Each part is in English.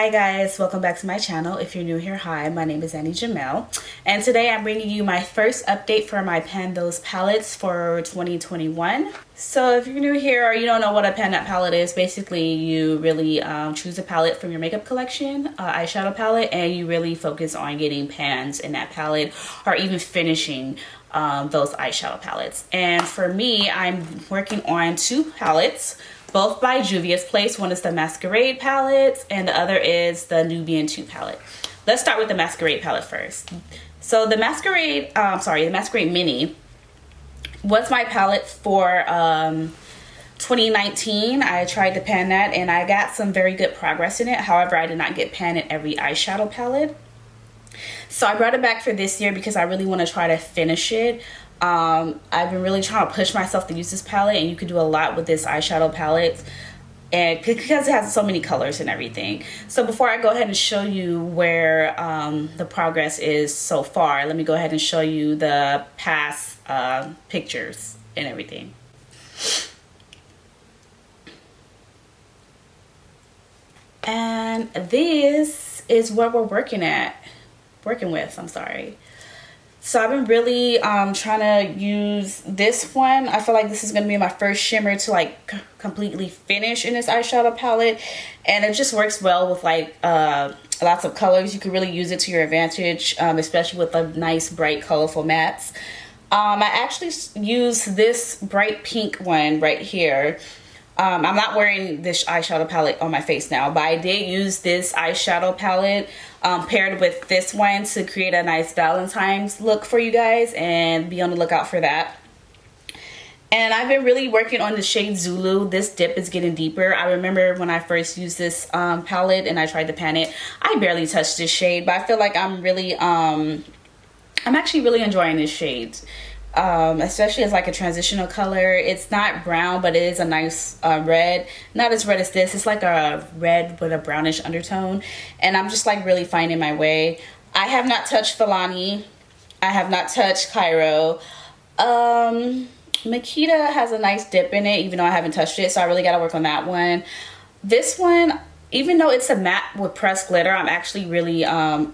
Hi guys, welcome back to my channel. If you're new here, hi, my name is XandiiJ, and today I'm bringing you my first update for my Pan Those palettes for 2021. So if you're new here or you don't know what a Pan That palette is, basically you really choose a palette from your makeup collection, eyeshadow palette, and you really focus on getting pans in that palette or even finishing those eyeshadow palettes. And for me, I'm working on two palettes, both by Juvia's Place. One is the Masquerade palette and the other is the Nubian 2 palette. Let's start with the Masquerade palette first. So the Masquerade, the Masquerade Mini was my palette for 2019. I tried to pan that and I got some very good progress in it. However, I did not get pan in every eyeshadow palette. So I brought it back for this year because I really want to try to finish it. I've been really trying to push myself to use this palette, and you can do a lot with this eyeshadow palette, and because it has so many colors and everything. So before I go ahead and show you where the progress is so far, let me go ahead and show you the past pictures and everything. And this is what we're working with, I'm sorry. So I've been really trying to use this one. I feel like this is going to be my first shimmer to like completely finish in this eyeshadow palette. And it just works well with like lots of colors. You can really use it to your advantage, especially with the nice, bright, colorful mattes. I actually use this bright pink one right here. I'm not wearing this eyeshadow palette on my face now, but I did use this eyeshadow palette paired with this one to create a nice Valentine's look for you guys, and be on the lookout for that. And I've been really working on the shade Zulu. This dip is getting deeper. I remember when I first used this palette and I tried to pan it, I barely touched this shade, but I feel like I'm really, I'm actually really enjoying this shade. Especially as like a transitional color. It's not brown, but it is a nice red. Not as red as this. It's like a red with a brownish undertone, and I'm just like really finding my way. I have not touched Filani. I have not touched Cairo. Makita has a nice dip in it, even though I haven't touched it, so I really got to work on that one. This one, even though it's a matte with pressed glitter, I'm actually really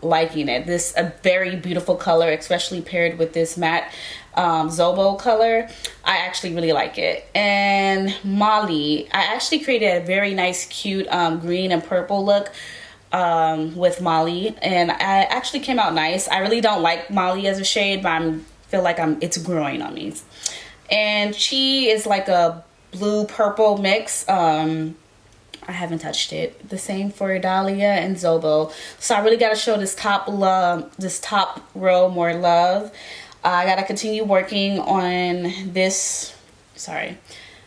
liking it. This a very beautiful color, especially paired with this matte Zobo color. I actually really like it. And Molly, I actually created a very nice, cute green and purple look with Molly, and I actually came out nice. I really don't like Molly as a shade, but I feel like it's growing on me. And Chi is like a blue purple mix. I haven't touched it. The same for Dahlia and Zobo. So I really got to show this top row more love. I got to continue working on this. I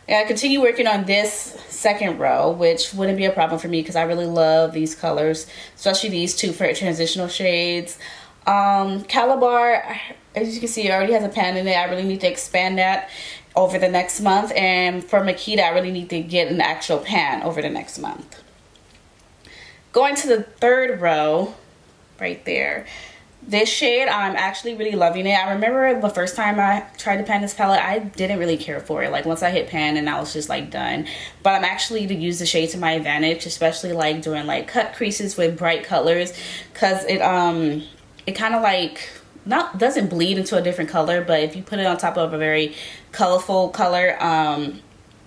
got to continue working on this second row, which wouldn't be a problem for me because I really love these colors, especially these two for transitional shades. Calabar, as you can see, it already has a pan in it. I really need to expand that over the next month. And for Makita, I really need to get an actual pan over the next month. Going to the third row, right there. This shade, I'm actually really loving it. I remember the first time I tried to pan this palette, I didn't really care for it. Like once I hit pan and I was just like done. But I'm actually to use the shade to my advantage, especially like doing like cut creases with bright colors, because it kind of like doesn't bleed into a different color, but if you put it on top of a very colorful color,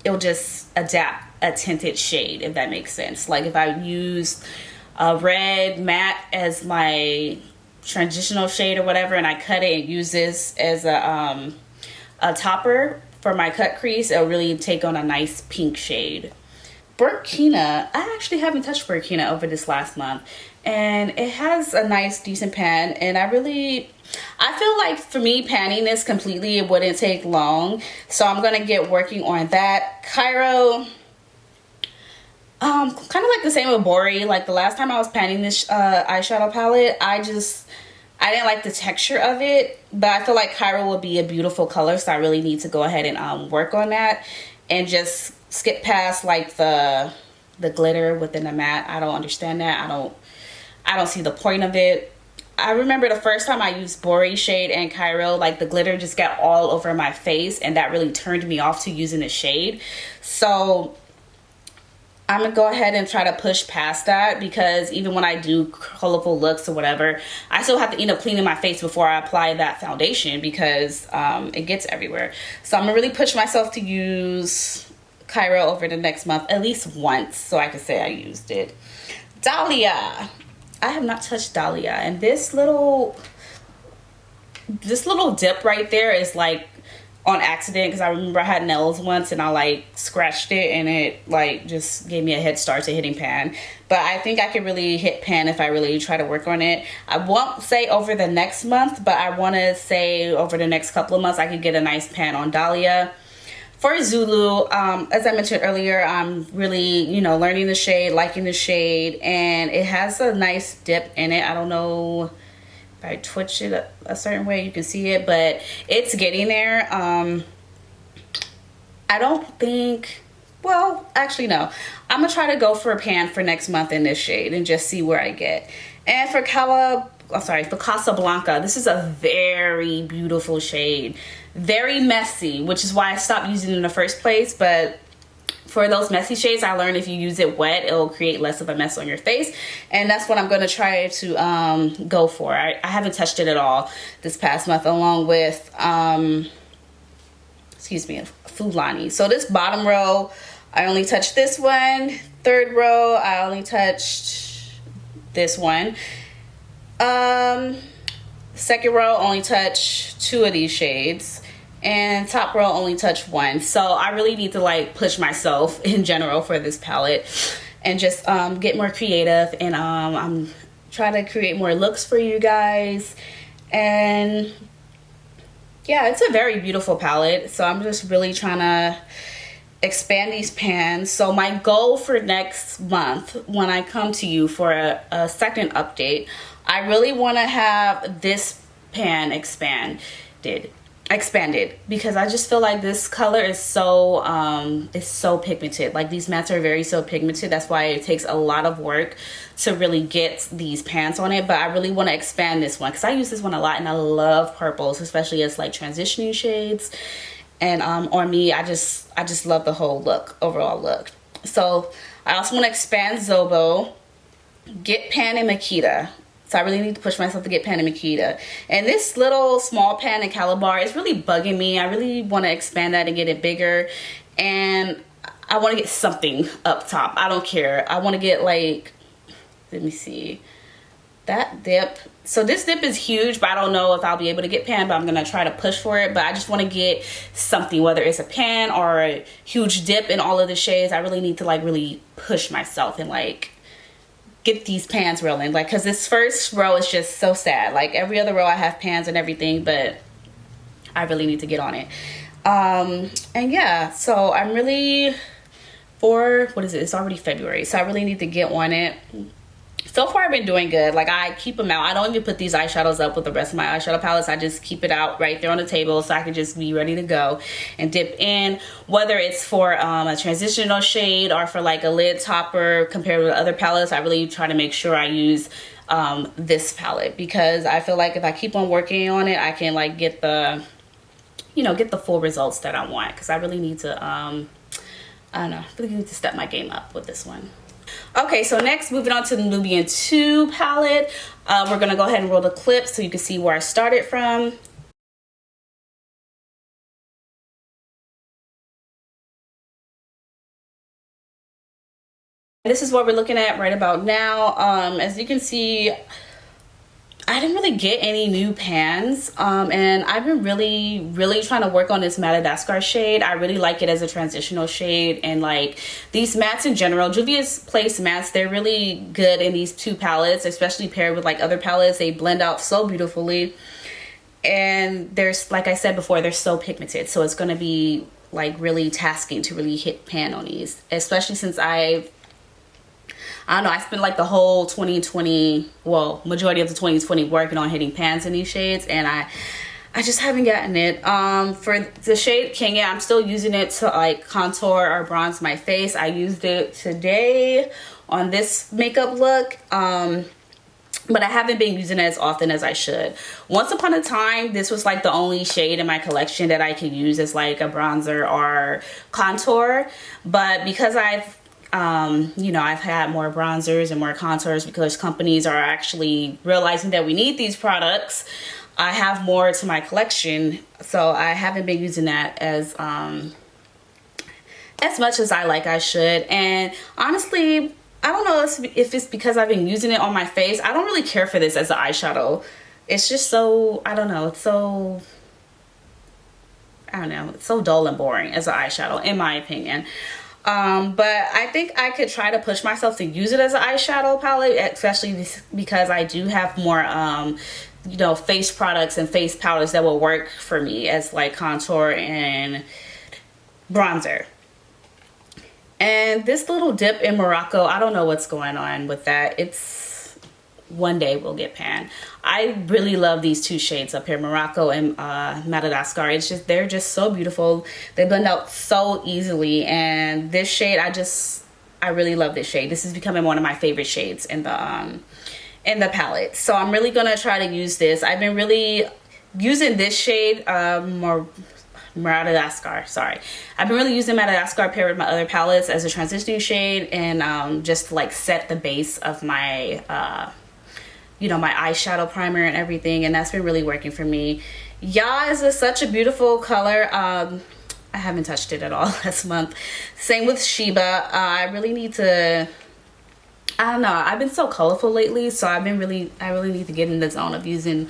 it'll just adapt a tinted shade, if that makes sense. Like if I used a red matte as my transitional shade or whatever, and I cut it and use this as a topper for my cut crease, it'll really take on a nice pink shade. Burkina, I actually haven't touched Burkina over this last month, and it has a nice decent pan, and I feel like for me panning this completely, it wouldn't take long, so I'm gonna get working on that. Cairo, kind of like the same with Bori. Like the last time I was panning this eyeshadow palette, I didn't like the texture of it, but I feel like Cairo will be a beautiful color, so I really need to go ahead and work on that and just skip past like the glitter within the matte. I don't understand that. I don't see the point of it. I remember the first time I used Bori shade and Cairo, like the glitter just got all over my face, and that really turned me off to using the shade. So I'm gonna go ahead and try to push past that, because even when I do colorful looks or whatever, I still have to end up cleaning my face before I apply that foundation, because it gets everywhere. So I'm gonna really push myself to use Cairo over the next month at least once, so I can say I used it. Dahlia. I have not touched Dahlia, and this little dip right there is like on accident, because I remember I had nails once and I like scratched it and it like just gave me a head start to hitting pan. But I think I could really hit pan if I really try to work on it. I won't say over the next month, but I want to say over the next couple of months I could get a nice pan on Dahlia. For Zulu, as I mentioned earlier, I'm really, you know, learning the shade, liking the shade, and it has a nice dip in it. I don't know if I twitch it a certain way, you can see it, but it's getting there. I don't think, well, actually no. I'm gonna try to go for a pan for next month in this shade and just see where I get. And for Casablanca, this is a very beautiful shade. Very messy, which is why I stopped using it in the first place. But for those messy shades, I learned if you use it wet, it'll create less of a mess on your face. And that's what I'm going to try to go for. I haven't touched it at all this past month, along with, excuse me, Fulani. So this bottom row, I only touched this one. Third row, I only touched this one. Second row, only touch 2 of these shades, and top row only touch 1. So I really need to like push myself in general for this palette and just get more creative, and I'm trying to create more looks for you guys. And yeah, it's a very beautiful palette, so I'm just really trying to expand these pans. So my goal for next month, when I come to you for a second update, I really want to have this pan expanded, because I just feel like this color is so pigmented. Like these mattes are so pigmented. That's why it takes a lot of work to really get these pans on it. But I really want to expand this one, because I use this one a lot and I love purples, especially as like transitioning shades. And on me, I just love the whole look, overall look. So I also want to expand Zobo, get pan in Makita. So I really need to push myself to get pan in Makita. And this little small pan in Calabar is really bugging me. I really want to expand that and get it bigger. And I want to get something up top. I don't care. I want to get like, let me see, that dip. So this dip is huge, but I don't know if I'll be able to get pan, but I'm going to try to push for it. But I just want to get something, whether it's a pan or a huge dip in all of the shades. I really need to like really push myself and like get these pans rolling, like, because this first row is just so sad. Like every other row I have pans and everything, but I really need to get on it. And yeah, so I'm really, for what is it, it's already February, so I really need to get on it. So far I've been doing good. Like I keep them out. I don't even put these eyeshadows up with the rest of my eyeshadow palettes. I just keep it out right there on the table so I can just be ready to go and dip in, whether it's for a transitional shade or for like a lid topper. Compared with other palettes, I really try to make sure I use this palette, because I feel like if I keep on working on it, I can like get the, you know, get the full results that I want. Because I really need to I don't know, I really need to step my game up with this one. Okay, so next, moving on to the Nubian 2 palette. We're going to go ahead and roll the clip so you can see where I started from. This is what we're looking at right about now. As you can see, I didn't really get any new pans, and I've been really trying to work on this Madagascar shade. I really like it as a transitional shade, and like these mattes in general, Juvia's Place mattes, they're really good in these 2 palettes, especially paired with like other palettes. They blend out so beautifully, and there's, like I said before, they're so pigmented, so it's going to be like really tasking to really hit pan on these, especially since I don't know, I spent like the whole 2020, well, majority of the 2020 working on hitting pans in these shades, and I just haven't gotten it. For the shade Kenya, I'm still using it to like contour or bronze my face. I used it today on this makeup look, but I haven't been using it as often as I should. Once upon a time, this was like the only shade in my collection that I could use as like a bronzer or contour, but because You know, I've had more bronzers and more contours because companies are actually realizing that we need these products. I have more to my collection, so I haven't been using that as much as I should. And honestly, I don't know if it's because I've been using it on my face. I don't really care for this as an eyeshadow. It's just so, I don't know, it's so, I don't know, it's so dull and boring as an eyeshadow, in my opinion. But I think I could try to push myself to use it as an eyeshadow palette, especially because I do have more, you know, face products and face powders that will work for me as like contour and bronzer. And this little dip in Morocco, I don't know what's going on with that. It's one day we'll get pan. I really love these two shades up here, Morocco and Madagascar. It's just, they're just so beautiful. They blend out so easily. And this shade, I really love this shade. This is becoming one of my favorite shades in the palette. So I'm really gonna try to use this. I've been really using this shade Madagascar, sorry. I've been really using Madagascar paired with my other palettes as a transitioning shade, and just to like set the base of my you know, my eyeshadow primer and everything, and that's been really working for me. Ya is such a beautiful color. I haven't touched it at all last month. Same with Sheba. I really need to, I don't know, I've been so colorful lately, so I really need to get in the zone of using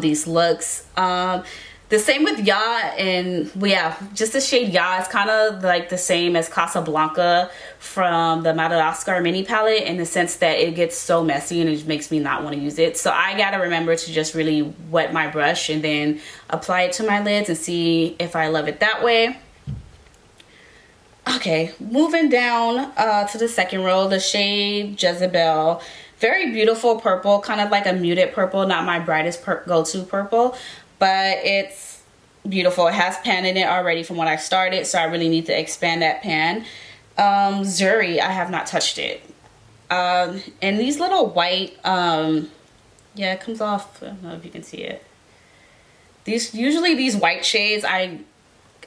these looks. The same with Ya, and yeah, just the shade Ya is kind of like the same as Casablanca from the Madagascar mini palette, in the sense that it gets so messy and it just makes me not want to use it. So I gotta remember to just really wet my brush and then apply it to my lids and see if I love it that way. Okay, moving down to the second row, the shade Jezebel. Very beautiful purple, kind of like a muted purple, not my brightest go-to purple, but it's beautiful. It has pan in it already from when I started, so I really need to expand that pan. Zuri, I have not touched it. And these little white, yeah, it comes off, I don't know if you can see it. Usually these white shades, I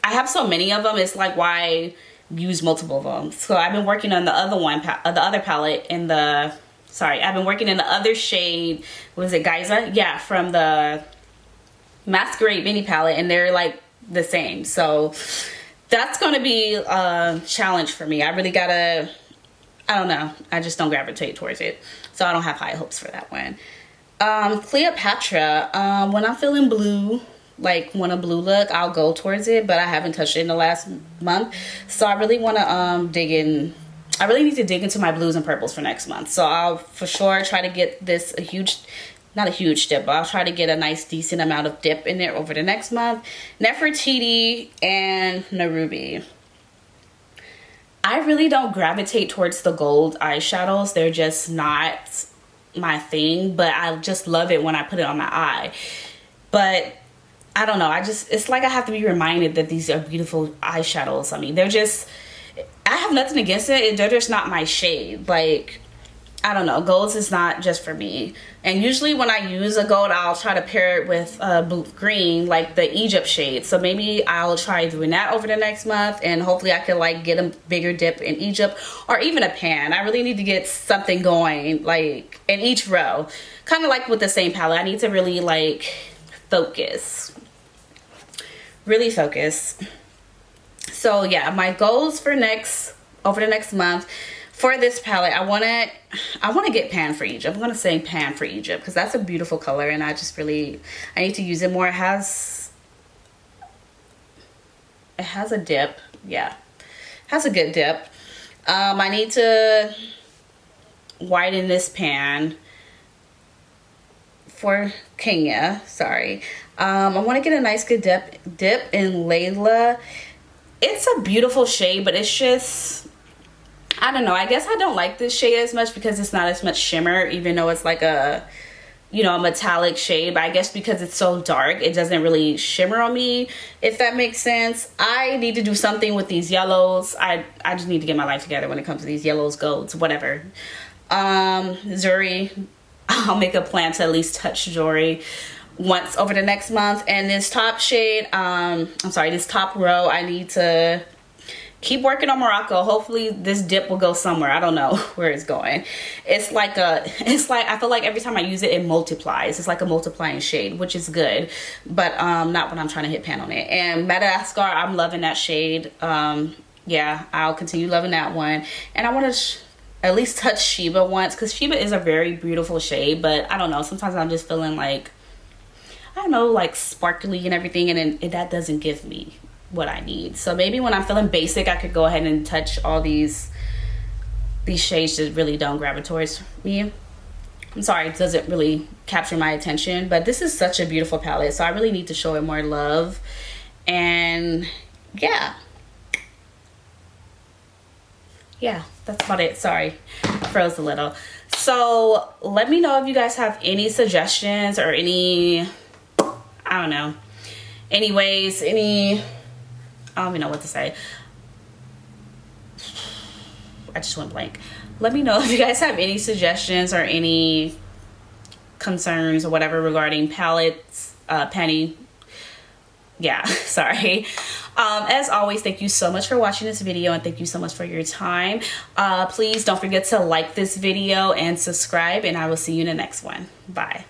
have so many of them, it's like why I use multiple of them. So I've been working on the other palette in the, I've been working in the other shade, what is it, Giza? Yeah, from the Masquerade mini palette, and they're like the same. So that's going to be a challenge for me. I really gotta, I don't know, I just don't gravitate towards it, so I don't have high hopes for that one. Cleopatra, when I'm feeling blue, like want a blue look, I'll go towards it, but I haven't touched it in the last month, so I really want to dig in. I really need to dig into my blues and purples for next month, so I'll for sure try to get this not a huge dip, but I'll try to get a nice decent amount of dip in there over the next month. Nefertiti and Narubi. I really don't gravitate towards the gold eyeshadows. They're just not my thing, but I just love it when I put it on my eye. But I don't know, it's like I have to be reminded that these are beautiful eyeshadows. I mean, I have nothing against it, they're just not my shade. Like, I don't know, golds is not just for me. And usually when I use a gold, I'll try to pair it with green, like the Egypt shade. So maybe I'll try doing that over the next month, and hopefully I can like get a bigger dip in Egypt, or even a pan. I really need to get something going like in each row, kind of like with the same palette. I need to really like focus, really focus. So yeah, my goals for over the next month for this palette, I want to get pan for Egypt. I'm going to say pan for Egypt because that's a beautiful color, and I need to use it more. It has a dip. Yeah, it has a good dip. I need to widen this pan for Kenya. I want to get a nice good dip in Layla. It's a beautiful shade, but it's just, I don't know, I guess I don't like this shade as much because it's not as much shimmer, even though it's like a, you know, a metallic shade. But I guess because it's so dark, it doesn't really shimmer on me, if that makes sense. I need to do something with these yellows. I just need to get my life together when it comes to these yellows, golds, whatever. Zuri, I'll make a plan to at least touch Zuri once over the next month. And this top shade, this top row, I need to keep working on Morocco. Hopefully this dip will go somewhere. I don't know where it's going. It's like I feel like every time I use it, it multiplies. It's like a multiplying shade, which is good, but not when I'm trying to hit pan on it. And Madagascar, I'm loving that shade. Yeah, I'll continue loving that one. And I want to at least touch Sheba once, because Sheba is a very beautiful shade, but I don't know, sometimes I'm just feeling like, I don't know, like sparkly and everything, and then that doesn't give me what I need. So maybe when I'm feeling basic, I could go ahead and touch all these shades that really don't gravitate towards me. I'm sorry, it doesn't really capture my attention, but this is such a beautiful palette, so I really need to show it more love. And yeah, that's about it. Sorry, I froze a little. So let me know if you guys have any suggestions or any, I don't know, anyways, I don't even know what to say. I just went blank. Let me know if you guys have any suggestions or any concerns or whatever regarding palettes, penny. Yeah, sorry. As always, thank you so much for watching this video, and thank you so much for your time. Please don't forget to like this video and subscribe, and I will see you in the next one. Bye.